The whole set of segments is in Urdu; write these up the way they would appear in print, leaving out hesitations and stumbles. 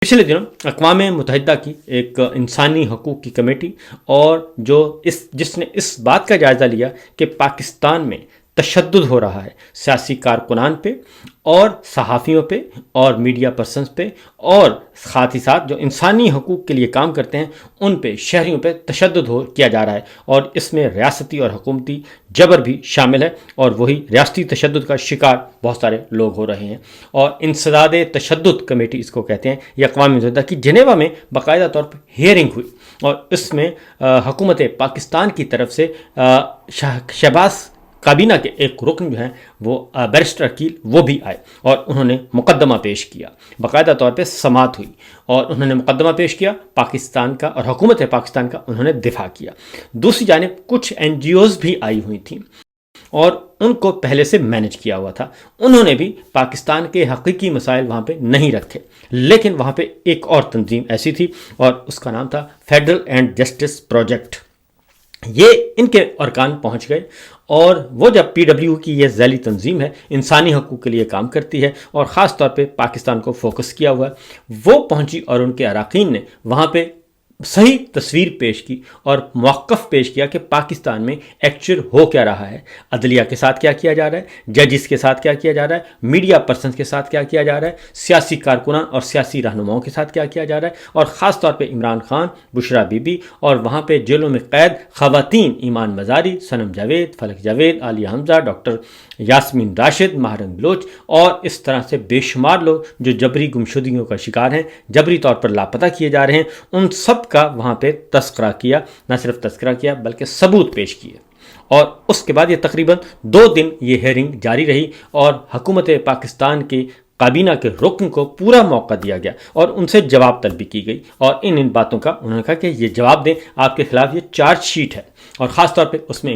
پچھلے دنوں اقوام متحدہ کی ایک انسانی حقوق کی کمیٹی اور جس نے اس بات کا جائزہ لیا کہ پاکستان میں تشدد ہو رہا ہے سیاسی کارکنان پہ اور صحافیوں پہ اور میڈیا پرسنز پہ اور ساتھ ہی ساتھ جو انسانی حقوق کے لیے کام کرتے ہیں ان پہ شہریوں پہ تشدد کیا جا رہا ہے، اور اس میں ریاستی اور حکومتی جبر بھی شامل ہے، اور وہی ریاستی تشدد کا شکار بہت سارے لوگ ہو رہے ہیں۔ اور انسداد تشدد کمیٹی اس کو کہتے ہیں، یہ اقوام متحدہ کی جنیوا میں باقاعدہ طور پر ہیئرنگ ہوئی، اور اس میں حکومت پاکستان کی طرف سے شہباز کابینہ کے ایک رکن جو ہیں وہ بیرسٹر عقیل وہ بھی آئے، اور انہوں نے مقدمہ پیش کیا، باقاعدہ طور پہ سماعت ہوئی اور انہوں نے مقدمہ پیش کیا پاکستان کا، اور حکومت پاکستان کا انہوں نے دفاع کیا۔ دوسری جانب کچھ NGOs بھی آئی ہوئی تھیں اور ان کو پہلے سے مینج کیا ہوا تھا، انہوں نے بھی پاکستان کے حقیقی مسائل وہاں پہ نہیں رکھے، لیکن وہاں پہ ایک اور تنظیم ایسی تھی اور اس کا نام تھا فیڈرل اینڈ جسٹس پروجیکٹ۔ یہ ان کے ارکان پہنچ گئے، اور وہ جب PW کی یہ ذیلی تنظیم ہے، انسانی حقوق کے لیے کام کرتی ہے اور خاص طور پہ پاکستان کو فوکس کیا ہوا ہے، وہ پہنچی اور ان کے اراکین نے وہاں پہ صحیح تصویر پیش کی اور موقف پیش کیا کہ پاکستان میں ایکچوئل ہو کیا رہا ہے، عدلیہ کے ساتھ کیا کیا جا رہا ہے، ججز کے ساتھ کیا کیا جا رہا ہے، میڈیا پرسنز کے ساتھ کیا کیا جا رہا ہے، سیاسی کارکنان اور سیاسی رہنماؤں کے ساتھ کیا کیا جا رہا ہے، اور خاص طور پہ عمران خان، بشرا بی بی، اور وہاں پہ جیلوں میں قید خواتین ایمان مزاری، صنم جاوید، فلک جاوید، عالیہ حمزہ، ڈاکٹر یاسمین راشد، ماہرنگ بلوچ، اور اس طرح سے بے شمار لوگ جو جبری گمشدگیوں کا شکار ہیں، جبری طور پر لاپتہ کیے جا رہے ہیں، ان سب کا وہاں پہ تذکرہ کیا، نہ صرف تذکرہ کیا بلکہ ثبوت پیش کیے۔ اور اس کے بعد یہ تقریباً 2 دن یہ ہیئرنگ جاری رہی، اور حکومت پاکستان کی کابینہ کے رکن کو پورا موقع دیا گیا اور ان سے جواب طلبی کی گئی، اور ان باتوں کا انہوں نے کہا کہ یہ جواب دیں، آپ کے خلاف یہ چارج شیٹ ہے، اور خاص طور پہ اس میں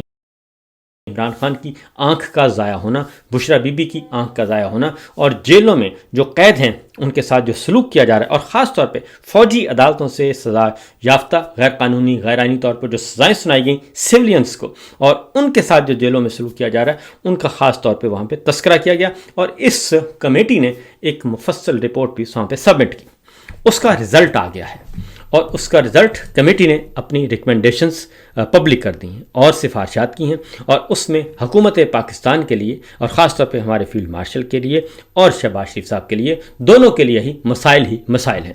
عمران خان کی آنکھ کا ضائع ہونا، بشرا بی بی کی آنکھ کا ضائع ہونا، اور جیلوں میں جو قید ہیں ان کے ساتھ جو سلوک کیا جا رہا ہے، اور خاص طور پہ فوجی عدالتوں سے سزا یافتہ غیر قانونی غیر آئینی طور پر جو سزائیں سنائی گئیں سویلینز کو، اور ان کے ساتھ جو جیلوں میں سلوک کیا جا رہا ہے ان کا خاص طور پہ وہاں پہ تذکرہ کیا گیا، اور اس کمیٹی نے ایک مفصل رپورٹ بھی وہاں پہ سبمٹ کی۔ اس کا رزلٹ آ گیا ہے، اور اس کا رزلٹ کمیٹی نے اپنی ریکمنڈیشنز پبلک کر دی ہیں اور سفارشات کی ہیں، اور اس میں حکومت پاکستان کے لیے اور خاص طور پہ ہمارے فیلڈ مارشل کے لیے اور شہباز شریف صاحب کے لیے، دونوں کے لیے ہی مسائل ہیں۔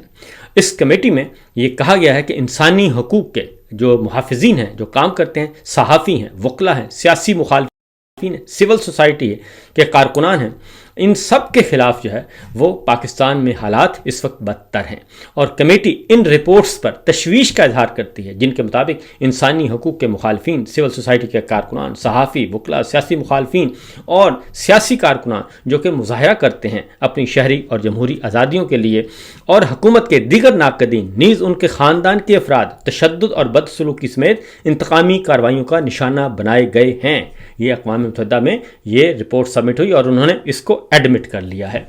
اس کمیٹی میں یہ کہا گیا ہے کہ انسانی حقوق کے جو محافظین ہیں، جو کام کرتے ہیں، صحافی ہیں، وکلا ہیں، سیاسی مخالفین ہیں، سول سوسائٹی کے کارکنان ہیں، ان سب کے خلاف جو ہے وہ پاکستان میں حالات اس وقت بدتر ہیں، اور کمیٹی ان رپورٹس پر تشویش کا اظہار کرتی ہے جن کے مطابق انسانی حقوق کے مخالفین، سول سوسائٹی کے کارکنان، صحافی، وکلا، سیاسی مخالفین اور سیاسی کارکنان جو کہ مظاہرہ کرتے ہیں اپنی شہری اور جمہوری آزادیوں کے لیے، اور حکومت کے دیگر ناقدین نیز ان کے خاندان کے افراد تشدد اور بدسلوکی سمیت انتقامی کارروائیوں کا نشانہ بنائے گئے ہیں۔ یہ اقوام متحدہ میں یہ رپورٹ سبمٹ ہوئی اور انہوں نے اس کو ایڈمٹ کر لیا ہے،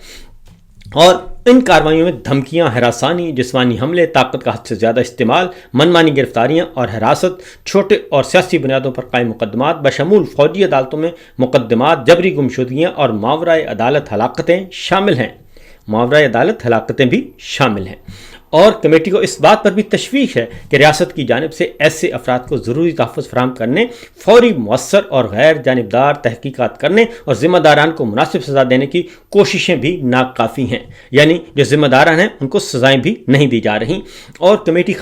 اور ان کارروائیوں میں دھمکیاں، ہراسانی، جسمانی حملے، طاقت کا حد سے زیادہ استعمال، منمانی گرفتاریاں اور حراست، چھوٹے اور سیاسی بنیادوں پر قائم مقدمات بشمول فوجی عدالتوں میں مقدمات، جبری گمشدگیاں اور ماورائے عدالت ہلاکتیں شامل ہیں۔ ماورائے عدالت ہلاکتیں بھی شامل ہیں، اور کمیٹی کو اس بات پر بھی تشویش ہے کہ ریاست کی جانب سے ایسے افراد کو ضروری تحفظ فراہم کرنے، فوری، مؤثر اور غیر جانبدار تحقیقات کرنے اور ذمہ داران کو مناسب سزا دینے کی کوششیں بھی ناکافی ہیں، یعنی جو ذمہ داران ہیں ان کو سزائیں بھی نہیں دی جا رہی، اور کمیٹی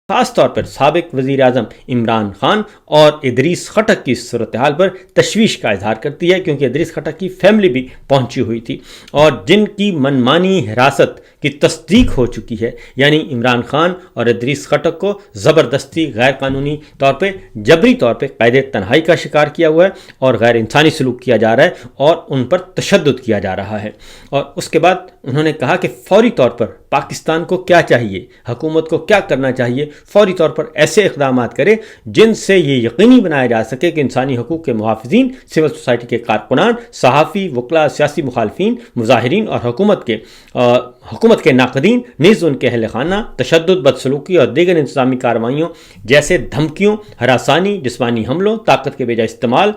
خاص طور پر سابق وزیر اعظم عمران خان اور ادریس خٹک کی صورتحال پر تشویش کا اظہار کرتی ہے، کیونکہ ادریس خٹک کی فیملی بھی پہنچی ہوئی تھی اور جن کی منمانی حراست کی تصدیق ہو چکی ہے، یعنی عمران خان اور ادریس خٹک کو زبردستی غیر قانونی طور پہ جبری طور پہ قید تنہائی کا شکار کیا ہوا ہے اور غیر انسانی سلوک کیا جا رہا ہے اور ان پر تشدد کیا جا رہا ہے۔ اور اس کے بعد انہوں نے کہا کہ فوری طور پر پاکستان کو کیا چاہیے، حکومت کو کیا کرنا چاہیے، فوری طور پر ایسے اقدامات کرے جن سے یہ یقینی بنایا جا سکے کہ انسانی حقوق کے محافظین، سول سوسائٹی کے کارکنان، صحافی، وکلا، سیاسی مخالفین، مظاہرین اور حکومت کے ناقدین نیز ان کے اہل خانہ تشدد، بدسلوکی اور دیگر انتظامی کارروائیوں جیسے دھمکیوں، ہراسانی، جسمانی حملوں، طاقت کے بے جا استعمال،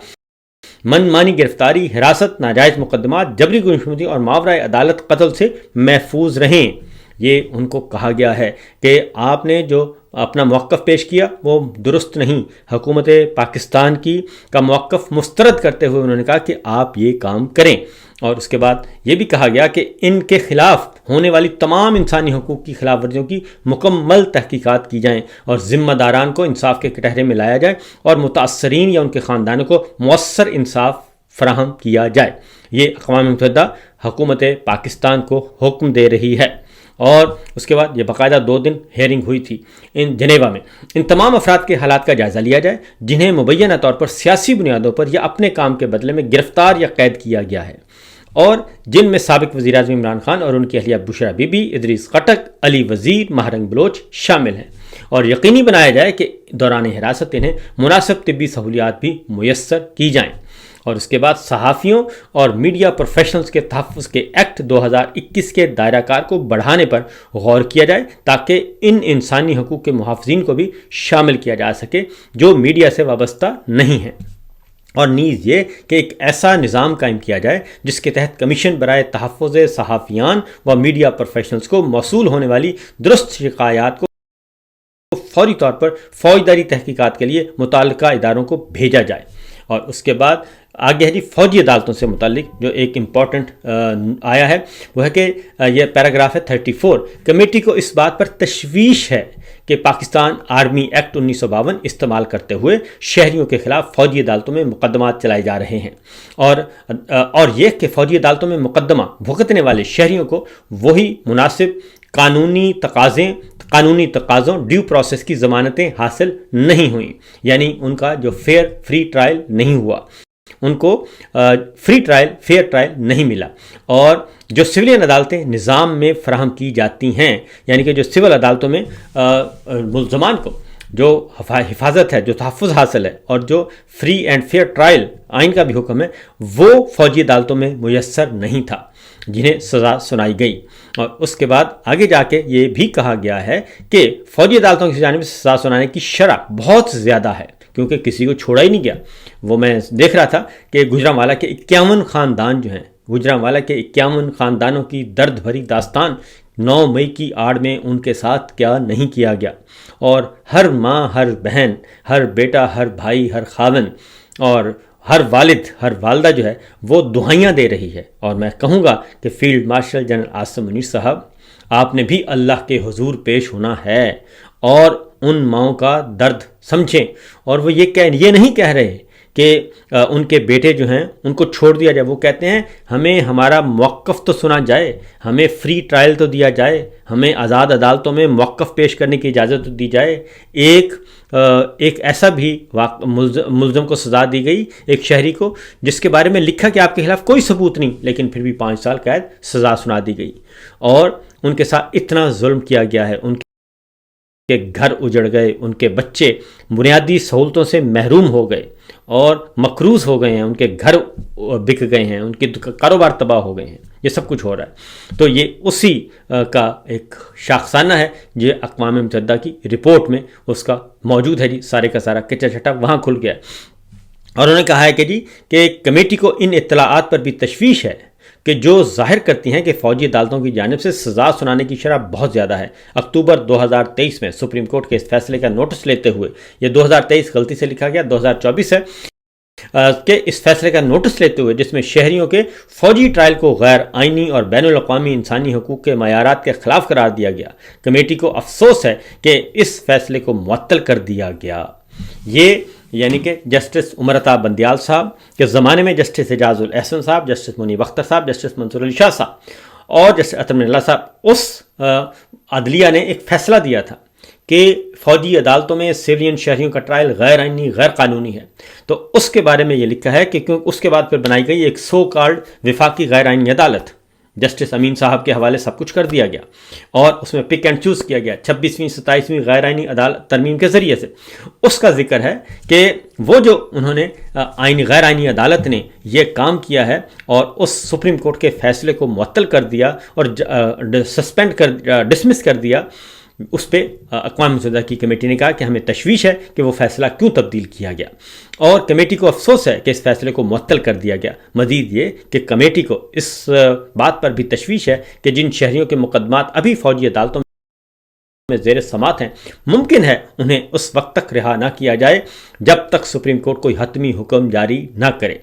منمانی گرفتاری، حراست، ناجائز مقدمات، جبری گمشدگی اور ماورائے عدالت قتل سے محفوظ رہیں۔ یہ ان کو کہا گیا ہے کہ آپ نے جو اپنا موقف پیش کیا وہ درست نہیں. حکومت پاکستان کا موقف مسترد کرتے ہوئے انہوں نے کہا کہ آپ یہ کام کریں. اور اس کے بعد یہ بھی کہا گیا کہ ان کے خلاف ہونے والی تمام انسانی حقوق کی خلاف ورزیوں کی مکمل تحقیقات کی جائیں اور ذمہ داران کو انصاف کے کٹہرے میں لایا جائے اور متاثرین یا ان کے خاندانوں کو مؤثر انصاف فراہم کیا جائے. یہ اقوام متحدہ حکومت پاکستان کو حکم دے رہی ہے. اور اس کے بعد یہ باقاعدہ 2 دن ہیئرنگ ہوئی تھی جنیوا میں. ان تمام افراد کے حالات کا جائزہ لیا جائے جنہیں مبینہ طور پر سیاسی بنیادوں پر یا اپنے کام کے بدلے میں گرفتار یا قید کیا گیا ہے، اور جن میں سابق وزیر اعظم عمران خان اور ان کی اہلیہ بشرا بی بی، ادریس خٹک، علی وزیر، مہرنگ بلوچ شامل ہیں. اور یقینی بنایا جائے کہ دوران حراست انہیں مناسب طبی سہولیات بھی میسر کی جائیں. اور اس کے بعد صحافیوں اور میڈیا پروفیشنلز کے تحفظ کے ایکٹ 2021 کے دائرہ کار کو بڑھانے پر غور کیا جائے تاکہ ان انسانی حقوق کے محافظین کو بھی شامل کیا جا سکے جو میڈیا سے وابستہ نہیں ہیں. اور نیز یہ کہ ایک ایسا نظام قائم کیا جائے جس کے تحت کمیشن برائے تحفظ صحافیان و میڈیا پروفیشنلز کو موصول ہونے والی درست شکایات کو فوری طور پر فوجداری تحقیقات کے لیے متعلقہ اداروں کو بھیجا جائے. اور اس کے بعد آگے ہے جی فوجی عدالتوں سے متعلق جو ایک امپورٹنٹ آیا ہے وہ ہے کہ یہ پیراگراف ہے 34. کمیٹی کو اس بات پر تشویش ہے کہ پاکستان آرمی ایکٹ 1952 استعمال کرتے ہوئے شہریوں کے خلاف فوجی عدالتوں میں مقدمات چلائے جا رہے ہیں، اور یہ کہ فوجی عدالتوں میں مقدمہ بھگتنے والے شہریوں کو وہی مناسب قانونی تقاضوں ڈیو پروسیس کی ضمانتیں حاصل نہیں ہوئیں، یعنی ان کا جو فری ٹرائل نہیں ہوا، ان کو فیئر ٹرائل نہیں ملا. اور جو سویلین عدالتیں نظام میں فراہم کی جاتی ہیں، یعنی کہ جو سول عدالتوں میں ملزمان کو جو حفاظت ہے، جو تحفظ حاصل ہے اور جو فری اینڈ فیئر ٹرائل آئین کا بھی حکم ہے، وہ فوجی عدالتوں میں میسر نہیں تھا جنہیں سزا سنائی گئی. اور اس کے بعد آگے جا کے یہ بھی کہا گیا ہے کہ فوجی عدالتوں کی جانب سے سزا سنانے کی شرح بہت زیادہ ہے کیونکہ کسی کو چھوڑا ہی نہیں گیا. وہ میں دیکھ رہا تھا کہ گجرانوالہ کے 51 خاندان جو ہیں، گجرانوالہ کے 51 خاندانوں کی درد بھری داستان 9 مئی کی آڑ میں ان کے ساتھ کیا نہیں کیا گیا. اور ہر ماں، ہر بہن، ہر بیٹا، ہر بھائی، ہر خاوند اور ہر والد، ہر والدہ جو ہے وہ دعائیاں دے رہی ہے. اور میں کہوں گا کہ field marshal general Asim Munir صاحب، آپ نے بھی اللہ کے حضور پیش ہونا ہے اور ان ماؤں کا درد سمجھیں. اور وہ یہ نہیں کہہ رہے کہ ان کے بیٹے جو ہیں ان کو چھوڑ دیا جائے. وہ کہتے ہیں ہمیں ہمارا موقف تو سنا جائے، ہمیں فری ٹرائل تو دیا جائے، ہمیں آزاد عدالتوں میں موقف پیش کرنے کی اجازت تو دی جائے. ایک ایسا بھی ملزم کو سزا دی گئی، ایک شہری کو، جس کے بارے میں لکھا کہ آپ کے خلاف کوئی ثبوت نہیں، لیکن پھر بھی 5 سال قید سزا سنا دی گئی. اور ان کے ساتھ اتنا ظلم کیا گیا ہے، ان کے گھر اجڑ گئے، ان کے بچے بنیادی سہولتوں سے محروم ہو گئے اور مقروض ہو گئے ہیں، ان کے گھر بک گئے ہیں، ان کے کاروبار تباہ ہو گئے ہیں. یہ سب کچھ ہو رہا ہے. تو یہ اسی کا ایک شاخسانہ ہے جو اقوام متحدہ کی رپورٹ میں اس کا موجود ہے جی. سارے کا سارا کچا چھٹا وہاں کھل گیا ہے. اور انہوں نے کہا ہے کہ جی کہ کمیٹی کو ان اطلاعات پر بھی تشویش ہے کہ جو ظاہر کرتی ہیں کہ فوجی عدالتوں کی جانب سے سزا سنانے کی شرح بہت زیادہ ہے. اکتوبر 2023 میں سپریم کورٹ کے اس فیصلے کا نوٹس لیتے ہوئے، یہ 2023 غلطی سے لکھا گیا، 2024 ہے، کہ اس فیصلے کا نوٹس لیتے ہوئے جس میں شہریوں کے فوجی ٹرائل کو غیر آئینی اور بین الاقوامی انسانی حقوق کے معیارات کے خلاف قرار دیا گیا، کمیٹی کو افسوس ہے کہ اس فیصلے کو معطل کر دیا گیا. یہ یعنی کہ جسٹس عمر عطا بندیال صاحب کے زمانے میں جسٹس اعجاز الاحسن صاحب، جسٹس منیب اختر صاحب، جسٹس منصور علی شاہ صاحب اور جسٹس عطر من اللہ صاحب، اس عدلیہ نے ایک فیصلہ دیا تھا کہ فوجی عدالتوں میں سیولین شہریوں کا ٹرائل غیر آئینی، غیر قانونی ہے. تو اس کے بارے میں یہ لکھا ہے کہ اس کے بعد پھر بنائی گئی ایک سو کالڈ وفاقی غیر آئینی عدالت، جسٹس امین صاحب کے حوالے سب کچھ کر دیا گیا اور اس میں پک اینڈ چوز کیا گیا 26ویں 27ویں غیر آئینی عدالت ترمیم کے ذریعے سے. اس کا ذکر ہے کہ وہ جو انہوں نے غیر آئینی عدالت نے یہ کام کیا ہے اور اس سپریم کورٹ کے فیصلے کو معطل کر دیا اور ڈسمس کر دیا اس پہ اقوام متحدہ کی کمیٹی نے کہا کہ ہمیں تشویش ہے کہ وہ فیصلہ کیوں تبدیل کیا گیا، اور کمیٹی کو افسوس ہے کہ اس فیصلے کو معطل کر دیا گیا۔ مزید یہ کہ کمیٹی کو اس بات پر بھی تشویش ہے کہ جن شہریوں کے مقدمات ابھی فوجی عدالتوں میں زیر سماعت ہیں، ممکن ہے انہیں اس وقت تک رہا نہ کیا جائے جب تک سپریم کورٹ کوئی حتمی حکم جاری نہ کرے۔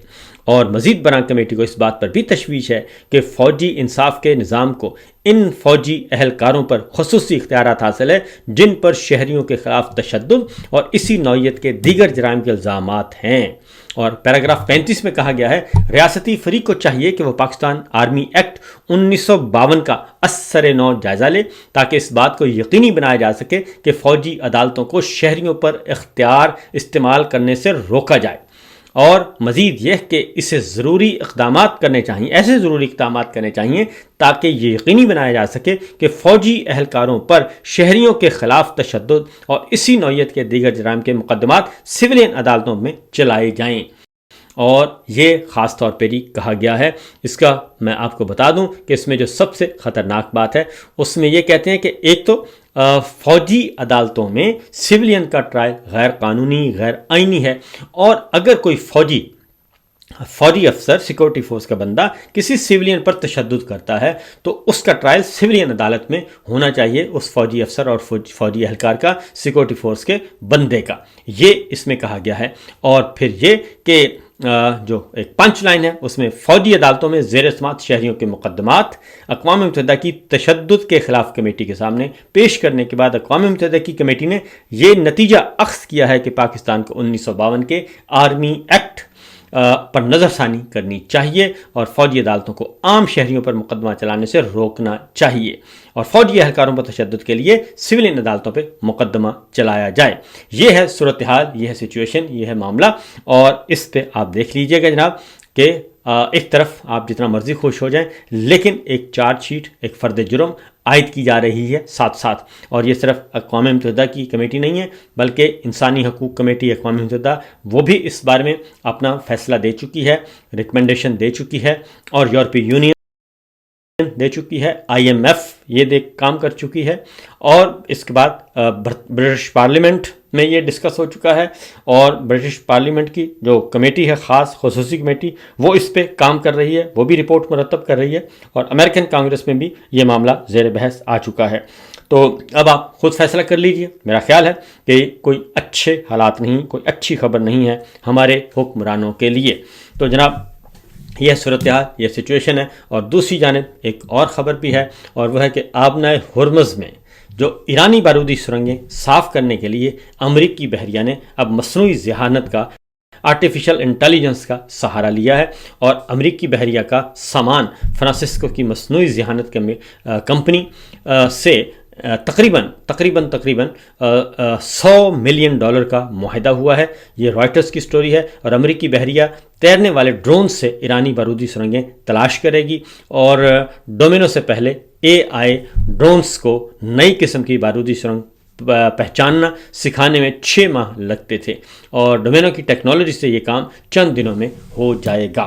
اور مزید برآں کمیٹی کو اس بات پر بھی تشویش ہے کہ فوجی انصاف کے نظام کو ان فوجی اہلکاروں پر خصوصی اختیارات حاصل ہے جن پر شہریوں کے خلاف تشدد اور اسی نوعیت کے دیگر جرائم کے الزامات ہیں۔ اور پیراگراف 35 میں کہا گیا ہے، ریاستی فریق کو چاہیے کہ وہ پاکستان آرمی ایکٹ 1952 کا اثر نو جائزہ لے تاکہ اس بات کو یقینی بنایا جا سکے کہ فوجی عدالتوں کو شہریوں پر اختیار استعمال کرنے سے روکا جائے، اور مزید یہ کہ اسے ضروری اقدامات کرنے چاہیے، ایسے ضروری اقدامات کرنے چاہیے تاکہ یہ یقینی بنایا جا سکے کہ فوجی اہلکاروں پر شہریوں کے خلاف تشدد اور اسی نوعیت کے دیگر جرائم کے مقدمات سویلین عدالتوں میں چلائے جائیں۔ اور یہ خاص طور پر ہی کہا گیا ہے، اس کا میں آپ کو بتا دوں کہ اس میں جو سب سے خطرناک بات ہے اس میں یہ کہتے ہیں کہ ایک تو فوجی عدالتوں میں سویلین کا ٹرائل غیر قانونی، غیر آئینی ہے، اور اگر کوئی فوجی افسر، سیکورٹی فورس کا بندہ کسی سویلین پر تشدد کرتا ہے تو اس کا ٹرائل سویلین عدالت میں ہونا چاہیے، اس فوجی افسر اور فوجی اہلکار کا، سیکورٹی فورس کے بندے کا، یہ اس میں کہا گیا ہے۔ اور پھر یہ کہ جو ایک پنچ لائن ہے اس میں فوجی عدالتوں میں زیر سماعت شہریوں کے مقدمات اقوام متحدہ کی تشدد کے خلاف کمیٹی کے سامنے پیش کرنے کے بعد اقوام متحدہ کی کمیٹی نے یہ نتیجہ اخذ کیا ہے کہ پاکستان کو 1952 کے آرمی ایکٹ پر نظر ثانی کرنی چاہیے اور فوجی عدالتوں کو عام شہریوں پر مقدمہ چلانے سے روکنا چاہیے، اور فوجی اہلکاروں پر تشدد کے لیے سویلین عدالتوں پہ مقدمہ چلایا جائے۔ یہ ہے صورتحال، یہ ہے سچویشن، یہ ہے معاملہ، اور اس پہ آپ دیکھ لیجئے گا جناب کہ ایک طرف آپ جتنا مرضی خوش ہو جائیں لیکن ایک چارج شیٹ، ایک فرد جرم عائد کی جا رہی ہے ساتھ ساتھ، اور یہ صرف اقوام متحدہ کی کمیٹی نہیں ہے بلکہ انسانی حقوق کمیٹی اقوام متحدہ وہ بھی اس بارے میں اپنا فیصلہ دے چکی ہے، ریکمنڈیشن دے چکی ہے، اور یورپی یونین دے چکی ہے، IMF یہ کام کر چکی ہے، اور اس کے بعد برٹش پارلیمنٹ میں یہ ڈسکس ہو چکا ہے، اور برٹش پارلیمنٹ کی جو کمیٹی ہے، خاص خصوصی کمیٹی، وہ اس پہ کام کر رہی ہے، وہ بھی رپورٹ مرتب کر رہی ہے، اور امریکن کانگریس میں بھی یہ معاملہ زیر بحث آ چکا ہے۔ تو اب آپ خود فیصلہ کر لیجئے۔ میرا خیال ہے کہ کوئی اچھے حالات نہیں، کوئی اچھی خبر نہیں ہے ہمارے حکمرانوں کے لیے۔ تو جناب یہ صورتحال، یہ سچویشن ہے، اور دوسری جانب ایک اور خبر بھی ہے، اور وہ ہے کہ آبنائے ہرمز میں جو ایرانی بارودی سرنگیں صاف کرنے کے لیے امریکی بحریہ نے اب مصنوعی ذہانت کا، آرٹیفیشل انٹیلیجنس کا سہارا لیا ہے، اور امریکی بحریہ کا سامان فرانسسکو کی مصنوعی ذہانت کمپنی سے تقریباً $100 ملین کا معاہدہ ہوا ہے۔ یہ رائٹرز کی سٹوری ہے، اور امریکی بحریہ تیرنے والے ڈرون سے ایرانی بارودی سرنگیں تلاش کرے گی، اور ڈومینو سے پہلے AI ڈرونز کو نئی قسم کی بارودی سرنگ پہچاننا سکھانے میں 6 ماہ لگتے تھے، اور ڈومینو کی ٹیکنالوجی سے یہ کام چند دنوں میں ہو جائے گا۔